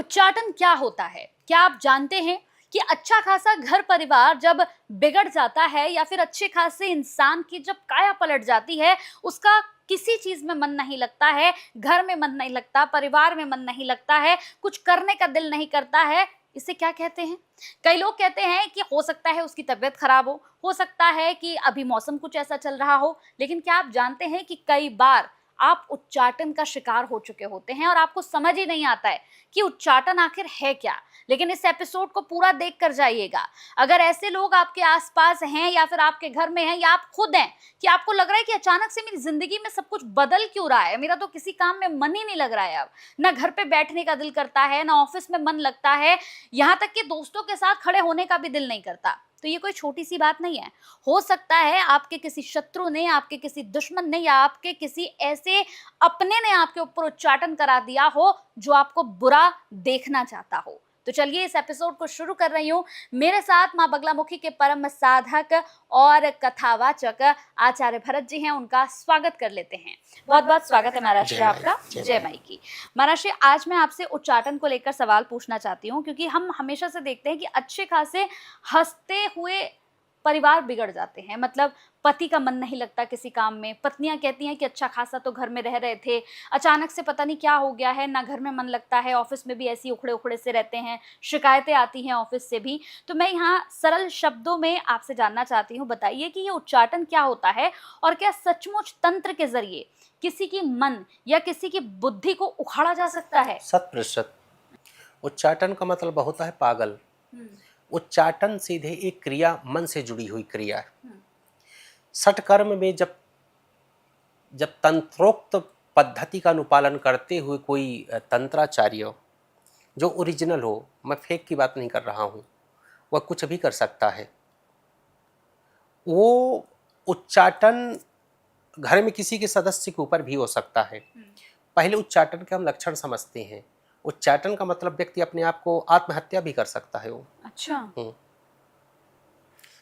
उच्चाटन क्या होता है? क्या आप जानते हैं कि अच्छा खासा घर परिवार जब बिगड़ जाता है या फिर अच्छे खासे इंसान की जब काया पलट जाती है, उसका किसी चीज में मन नहीं लगता है, घर में मन नहीं लगता, परिवार में मन नहीं लगता है, कुछ करने का दिल नहीं करता है। इसे क्या कहते हैं? कई लोग कहते हैं कि हो सकता है उसकी तबीयत खराब हो सकता है कि अभी मौसम कुछ ऐसा चल रहा हो। लेकिन क्या आप जानते हैं कि कई बार आप उच्चाटन का शिकार हो चुके होते हैं और आपको समझ ही नहीं आता है कि उच्चाटन आखिर है क्या। लेकिन इस एपिसोड को पूरा देख कर जाइएगा। अगर ऐसे लोग आपके आसपास हैं या फिर आपके घर में हैं या आप खुद हैं कि आपको लग रहा है कि अचानक से मेरी जिंदगी में सब कुछ बदल क्यों रहा है, मेरा तो किसी काम में मन ही नहीं लग रहा है, अब ना घर पे बैठने का दिल करता है, ना ऑफिस में मन लगता है, यहाँ तक कि दोस्तों के साथ खड़े होने का भी दिल नहीं करता, तो ये कोई छोटी सी बात नहीं है। हो सकता है आपके किसी शत्रु ने, आपके किसी दुश्मन ने या आपके किसी ऐसे अपने ने आपके ऊपर उच्चाटन करा दिया हो जो आपको बुरा देखना चाहता हो। तो चलिए इस एपिसोड को शुरू कर रही हूं। मेरे साथ मां बगलामुखी के परम साधक और कथावाचक आचार्य भरत जी हैं, उनका स्वागत कर लेते हैं। बहुत बहुत स्वागत है महाराज श्री आपका। जय माई की। महाराज श्री, आज मैं आपसे उच्चाटन को लेकर सवाल पूछना चाहती हूँ, क्योंकि हम हमेशा से देखते हैं कि अच्छे खासे हंसते हुए परिवार बिगड़ जाते हैं। मतलब पति का मन नहीं लगता किसी काम में, पत्नियां कहती हैं कि अच्छा खासा तो घर में रह रहे थे, अचानक से पता नहीं क्या हो गया है, ना घर में मन लगता है, ऑफिस में भी ऐसी उखड़े उखड़े से रहते हैं, शिकायतें आती हैं ऑफिस से भी। तो मैं यहाँ सरल शब्दों में आपसे जानना चाहती हूँ, बताइए कि ये उच्चाटन क्या होता है और क्या सचमुच तंत्र के जरिए किसी की मन या किसी की बुद्धि को उखाड़ा जा सकता है? 100%। उच्चाटन का मतलब होता है पागल। उच्चाटन सीधे एक क्रिया, मन से जुड़ी हुई क्रिया है। षटकर्म में जब जब तंत्रोक्त पद्धति का अनुपालन करते हुए कोई तंत्राचार्य जो ओरिजिनल हो, मैं फेक की बात नहीं कर रहा हूँ, वह कुछ भी कर सकता है। वो उच्चाटन घर में किसी के सदस्य के ऊपर भी हो सकता है। पहले उच्चाटन के हम लक्षण समझते हैं। उच्चाटन का मतलब व्यक्ति अपने आप को आत्महत्या भी कर सकता है वो। अच्छा।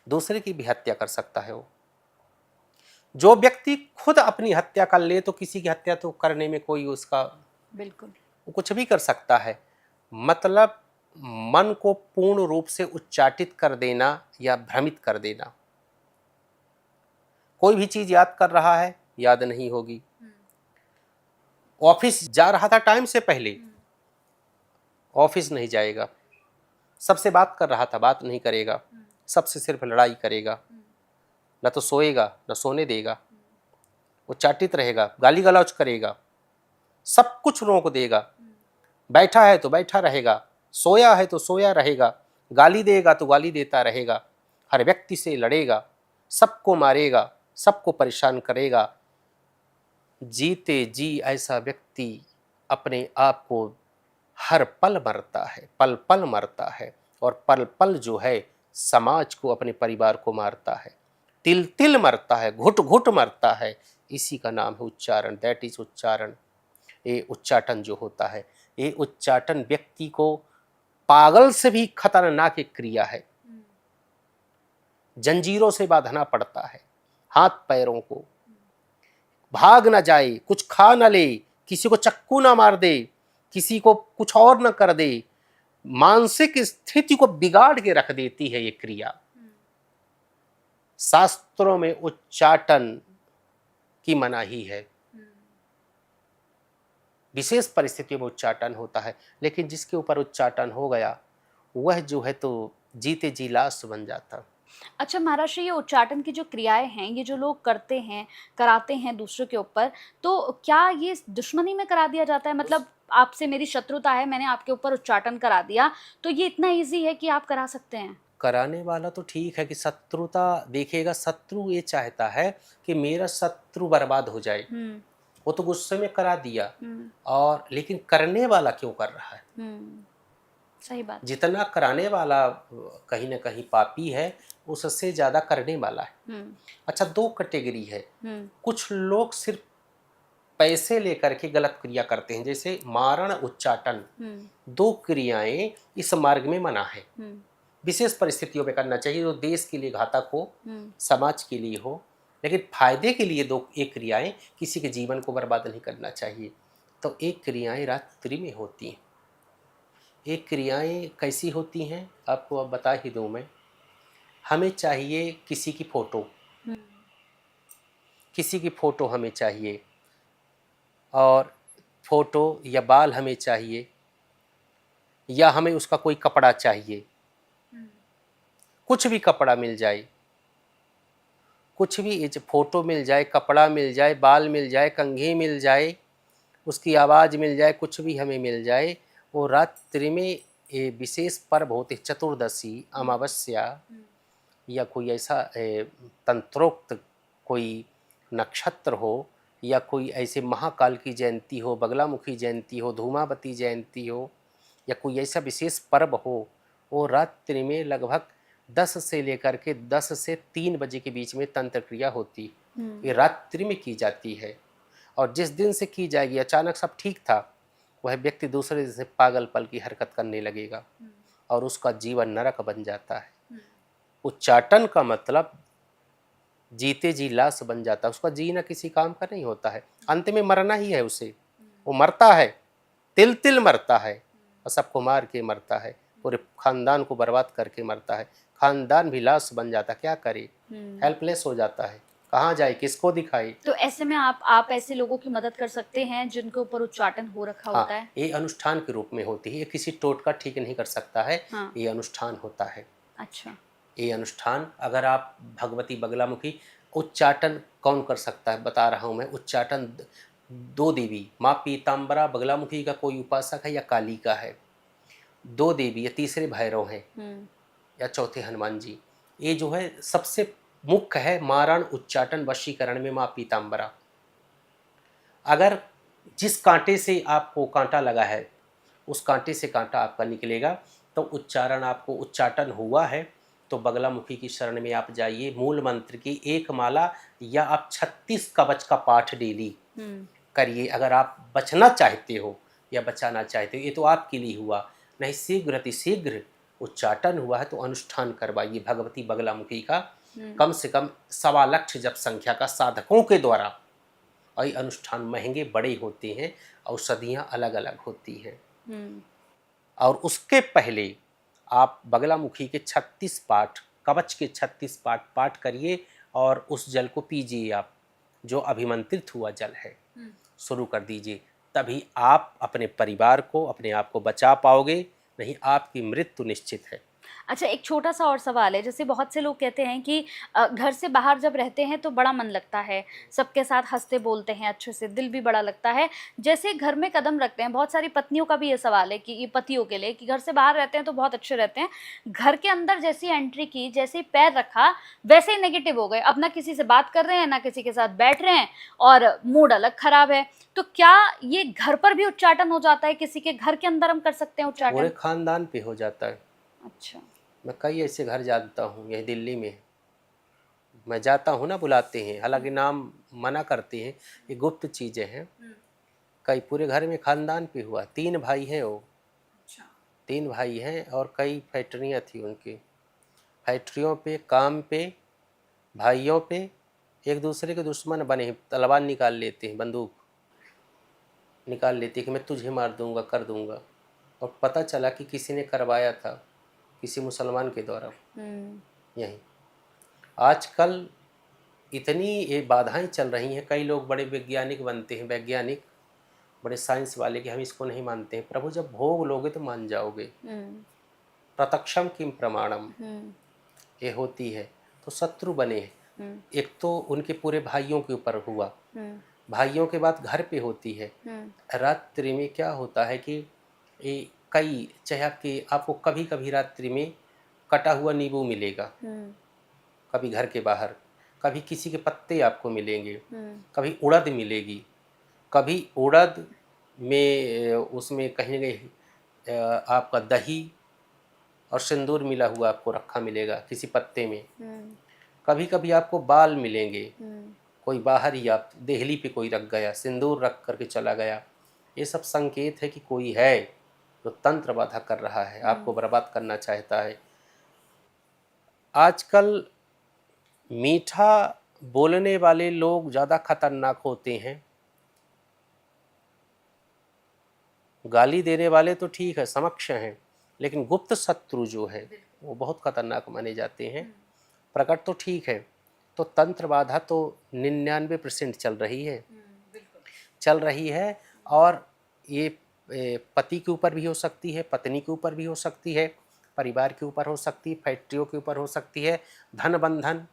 दूसरे की भी हत्या कर सकता है वो। जो व्यक्ति खुद अपनी हत्या कर ले तो किसी की हत्या तो करने में कोई उसका बिल्कुल, वो कुछ भी कर सकता है। मतलब मन को पूर्ण रूप से उच्चाटित कर देना या भ्रमित कर देना। कोई भी चीज याद कर रहा है, याद नहीं होगी। ऑफिस जा रहा था टाइम से पहले, ऑफिस नहीं जाएगा। सबसे बात कर रहा था, बात नहीं करेगा। सबसे सिर्फ लड़ाई करेगा। न तो सोएगा, न सोने देगा। उच्चाटित रहेगा, गाली गलौज करेगा, सब कुछ रोक देगा। बैठा है तो बैठा रहेगा, सोया है तो सोया रहेगा, गाली देगा तो गाली देता रहेगा, हर व्यक्ति से लड़ेगा, सबको मारेगा, सबको परेशान करेगा। जीते जी ऐसा व्यक्ति अपने आप को हर पल मरता है, पल पल मरता है। और पल पल जो है समाज को, अपने परिवार को मारता है, तिल तिल मरता है, घुट घुट मरता है। इसी का नाम है उच्चारण। दैट इज उच्चारण। ये उच्चाटन जो होता है, ये उच्चाटन व्यक्ति को पागल से भी खतरनाक एक क्रिया है। जंजीरों से बांधना पड़ता है हाथ पैरों को, भाग ना जाए, कुछ खा ना ले, किसी को चक्कू ना मार दे, किसी को कुछ और न कर दे। मानसिक स्थिति को बिगाड़ के रख देती है ये क्रिया। शास्त्रों में उच्चाटन की मनाही है। विशेष परिस्थितियों में उच्चाटन होता है, लेकिन जिसके ऊपर उच्चाटन हो गया वह जो है तो जीते जी लाश बन जाता। अच्छा महाराज श्री, ये उच्चाटन की जो क्रियाएं हैं, ये जो लोग करते हैं, कराते हैं दूसरों के ऊपर, तो क्या ये दुश्मनी में करा दिया जाता है? मतलब आपसे मेरी शत्रुता है, मैंने आपके ऊपर उच्चाटन करा दिया, तो ये इतना इजी है कि आप करा सकते हैं? कराने वाला तो ठीक है कि शत्रुता देखेगा। शत्रु ये चाहता है कि मेरा शत्रु बर्बाद हो जाए, वो तो गुस्से में करा दिया। और लेकिन करने वाला क्यों कर रहा है? सही बात। जितना कराने वाला कहीं ना कहीं पापी है, उससे ज्यादा करने वाला है। अच्छा, दो कैटेगरी है। कुछ लोग सिर्फ पैसे लेकर के गलत क्रिया करते हैं, जैसे मारण उच्चाटन। दो क्रियाएं इस मार्ग में मना है। विशेष परिस्थितियों में करना चाहिए, जो देश के लिए घातक हो, समाज के लिए हो, लेकिन फायदे के लिए दो एक क्रियाएं, किसी के जीवन को बर्बाद नहीं करना चाहिए। तो एक क्रियाएं रात्रि में होती हैं, ये क्रियाएं कैसी होती हैं आपको अब बता ही दूं मैं। हमें चाहिए किसी की फ़ोटो, किसी की फ़ोटो हमें चाहिए, और फ़ोटो या बाल हमें चाहिए, या हमें उसका कोई कपड़ा चाहिए। कुछ भी कपड़ा मिल जाए, कुछ भी फ़ोटो मिल जाए, कपड़ा मिल जाए, बाल मिल जाए, कंघी मिल जाए, उसकी आवाज़ मिल जाए, कुछ भी हमें मिल जाए। वो रात्रि में ये विशेष पर्व होते, चतुर्दशी, अमावस्या, या कोई ऐसा तंत्रोक्त कोई नक्षत्र हो, या कोई ऐसे महाकाल की जयंती हो, बगलामुखी जयंती हो, धूमावती जयंती हो, या कोई ऐसा विशेष पर्व हो, वो रात्रि में लगभग 10 से लेकर के 10 से 3 बजे के बीच में तंत्र क्रिया होती। ये रात्रि में की जाती है, और जिस दिन से की जाएगी अचानक सब ठीक था, वह व्यक्ति दूसरे दिन से पागलपन की हरकत करने लगेगा और उसका जीवन नरक बन जाता है। उच्चाटन का मतलब जीते जी लाश बन जाता है, उसका जीना किसी काम का नहीं होता है, अंत में मरना ही है उसे। वो मरता है, तिल तिल मरता है, और सबको मार के मरता है, पूरे खानदान को बर्बाद करके मरता है, खानदान भी लाश बन जाता है। क्या करे, हेल्पलेस हो जाता है, कहाँ जाए, किसको दिखाए। तो ऐसे में आप ऐसे लोगों की मदद कर सकते हैं जिनके ऊपर उच्चाटन हो रखा होता हाँ, है? ये अनुष्ठान के रूप में होती है, ये किसी टोटका ठीक नहीं कर सकता है। हाँ। ये अनुष्ठान होता है। अच्छा। ये अनुष्ठान अगर आप भगवती बगलामुखी, उच्चाटन कौन कर सकता है बता रहा हूँ मैं। उच्चाटन 2 देवी, माँ पीताम्बरा बगलामुखी का कोई उपासक है, या काली का है, 2 देवी, या तीसरे भैरव हैं, या चौथे हनुमान जी। ये जो है सबसे मुख्य है मारण, उच्चाटन, वशीकरण में माँ पीताम्बरा। अगर जिस कांटे से आपको कांटा लगा है, उस कांटे से कांटा आपका निकलेगा, तो उच्चारण आपको उच्चाटन हुआ है, तो बगलामुखी की शरण में आप जाइए। मूल मंत्र की 1 माला या आप 36 कवच का पाठ डेली करिए। अगर आप बचना चाहते हो या बचाना चाहते हो, ये तो आपके लिए हुआ, नहीं शीघ्र अतिशीघ्र उच्चाटन हुआ है तो अनुष्ठान करवाइए भगवती बगलामुखी का। कम से कम 1.25 लाख जप संख्या का साधकों के द्वारा। और ये अनुष्ठान महंगे बड़े होते हैं, औषधियाँ अलग अलग होती हैं। और उसके पहले आप बगलामुखी के 36 पाठ, कवच के 36 पाठ पाठ करिए, और उस जल को पीजिए आप, जो अभिमंत्रित हुआ जल है, शुरू कर दीजिए। तभी आप अपने परिवार को, अपने आप को बचा पाओगे, नहीं आपकी मृत्यु निश्चित है। अच्छा, एक छोटा सा और सवाल है। जैसे बहुत से लोग कहते हैं कि घर से बाहर जब रहते हैं तो बड़ा मन लगता है, सबके साथ हंसते बोलते हैं अच्छे से, दिल भी बड़ा लगता है। जैसे घर में कदम रखते हैं, बहुत सारी पत्नियों का भी ये सवाल है कि ये पतियों के लिए, कि घर से बाहर रहते हैं तो बहुत अच्छे रहते हैं, घर के अंदर जैसी एंट्री की, जैसे ही पैर रखा, वैसे ही नेगेटिव हो गए। अब ना किसी से बात कर रहे हैं, ना किसी के साथ बैठ रहे हैं, और मूड अलग खराब है। तो क्या ये घर पर भी उच्चाटन हो जाता है? किसी के घर के अंदर हम कर सकते हैं पूरे उच्चाटन? खानदान पे हो जाता है। अच्छा। मैं कई ऐसे घर जानता हूँ, यही दिल्ली में मैं जाता हूँ ना, बुलाते हैं, हालांकि नाम मना करते हैं, ये गुप्त चीज़ें हैं। कई पूरे घर में खानदान पे हुआ। 3 भाई हैं वो, 3 भाई हैं, और कई फैक्ट्रियाँ थी उनकी। फैक्ट्रियों पे, काम पे, भाइयों पे एक दूसरे के दुश्मन बने हैं, तलवार निकाल लेते हैं, बंदूक निकाल लेते हैं कि मैं तुझे मार दूंगा, कर दूंगा। और पता चला कि किसी ने करवाया था, किसी मुसलमान के द्वारा। यही आजकल इतनी ये बाधाएं चल रही हैं, कई लोग बड़े वैज्ञानिक बनते हैं, वैज्ञानिक बड़े साइंस वाले, कि हम इसको नहीं मानते हैं। प्रभु जब भोग लोगे तो मान जाओगे। प्रत्यक्षम किम प्रमाणम, ये होती है। तो शत्रु बने हैं। एक तो उनके पूरे भाइयों के ऊपर हुआ, भाइयों के बाद घर पे होती है। रात्रि में क्या होता है कि ये कई, चाहे आपको कभी कभी रात्रि में कटा हुआ नींबू मिलेगा, कभी घर के बाहर, कभी किसी के पत्ते आपको मिलेंगे, कभी उड़द मिलेगी, कभी उड़द में उसमें कहीं न कहीं आपका दही और सिंदूर मिला हुआ आपको रखा मिलेगा किसी पत्ते में। कभी कभी आपको बाल मिलेंगे, कोई बाहर ही आप देहली पे कोई रख गया, सिंदूर रख करके चला गया। ये सब संकेत है कि कोई है जो तंत्र बाधा कर रहा है, आपको बर्बाद करना चाहता है। आजकल मीठा बोलने वाले लोग ज़्यादा खतरनाक होते हैं। गाली देने वाले तो ठीक है, समक्ष हैं, लेकिन गुप्त शत्रु जो है वो बहुत खतरनाक माने जाते हैं। प्रकट तो ठीक है, तो तंत्र बाधा तो 99% चल रही है। और ये पति के ऊपर भी हो सकती है, पत्नी के ऊपर भी हो सकती है, परिवार के ऊपर हो सकती है, फैक्ट्रियों के ऊपर हो सकती है, धन बंधन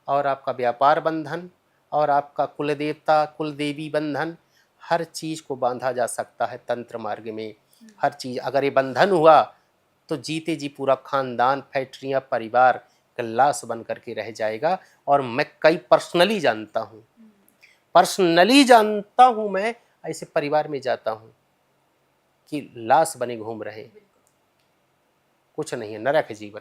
और आपका व्यापार बंधन और आपका कुल देवता कुल देवी बंधन, हर चीज़ को बांधा जा सकता है तंत्र मार्ग में। हर चीज़ अगर ये बंधन हुआ तो जीते जी पूरा खानदान, फैक्ट्रियाँ, परिवार का लाश बन करके रह जाएगा। और मैं कई पर्सनली जानता हूँ मैं ऐसे परिवार में जाता हूँ कि लाश बने घूम रहे, कुछ नहीं है, नरक है जीवन।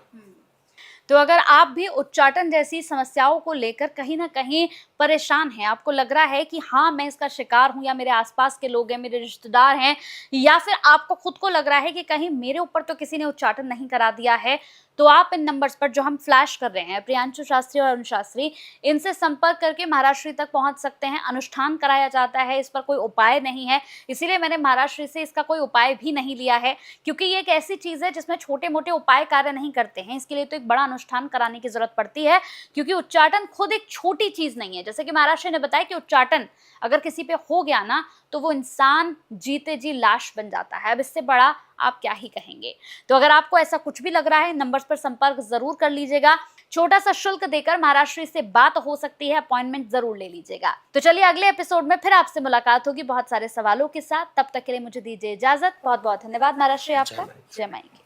तो अगर आप भी उच्चाटन जैसी समस्याओं को लेकर कहीं ना कहीं परेशान हैं, आपको लग रहा है कि हाँ मैं इसका शिकार हूं, या मेरे आसपास के लोग हैं, मेरे रिश्तेदार हैं, या फिर आपको खुद को लग रहा है कि कहीं मेरे ऊपर तो किसी ने उच्चाटन नहीं करा दिया है, तो आप इन नंबर्स पर जो हम फ्लैश कर रहे हैं, प्रियांशु शास्त्री और अरुण शास्त्री, इनसे संपर्क करके महाराष्ट्री तक पहुंच सकते हैं। अनुष्ठान कराया जाता है, इस पर कोई उपाय नहीं है, इसीलिए मैंने महाराष्ट्री से इसका कोई उपाय भी नहीं लिया है, क्योंकि ये एक ऐसी चीज है जिसमें छोटे मोटे उपाय कार्य नहीं करते हैं। इसके लिए तो एक बड़ा अनुष्ठान कराने की जरूरत पड़ती है, क्योंकि उच्चाटन खुद एक छोटी चीज नहीं है। जैसे कि महाराष्ट्री ने बताया कि उच्चाटन अगर किसी पे हो गया ना, तो वो इंसान जीते जी लाश बन जाता है। अब इससे बड़ा आप क्या ही कहेंगे। तो अगर आपको ऐसा कुछ भी लग रहा है, नंबर्स पर संपर्क जरूर कर लीजिएगा। छोटा सा शुल्क देकर महाराष्ट्री से बात हो सकती है, अपॉइंटमेंट जरूर ले लीजिएगा। तो चलिए अगले एपिसोड में फिर आपसे मुलाकात होगी बहुत सारे सवालों के साथ। तब तक के लिए मुझे दीजिए इजाजत। बहुत बहुत धन्यवाद महाराष्ट्री आपका। जय माई की।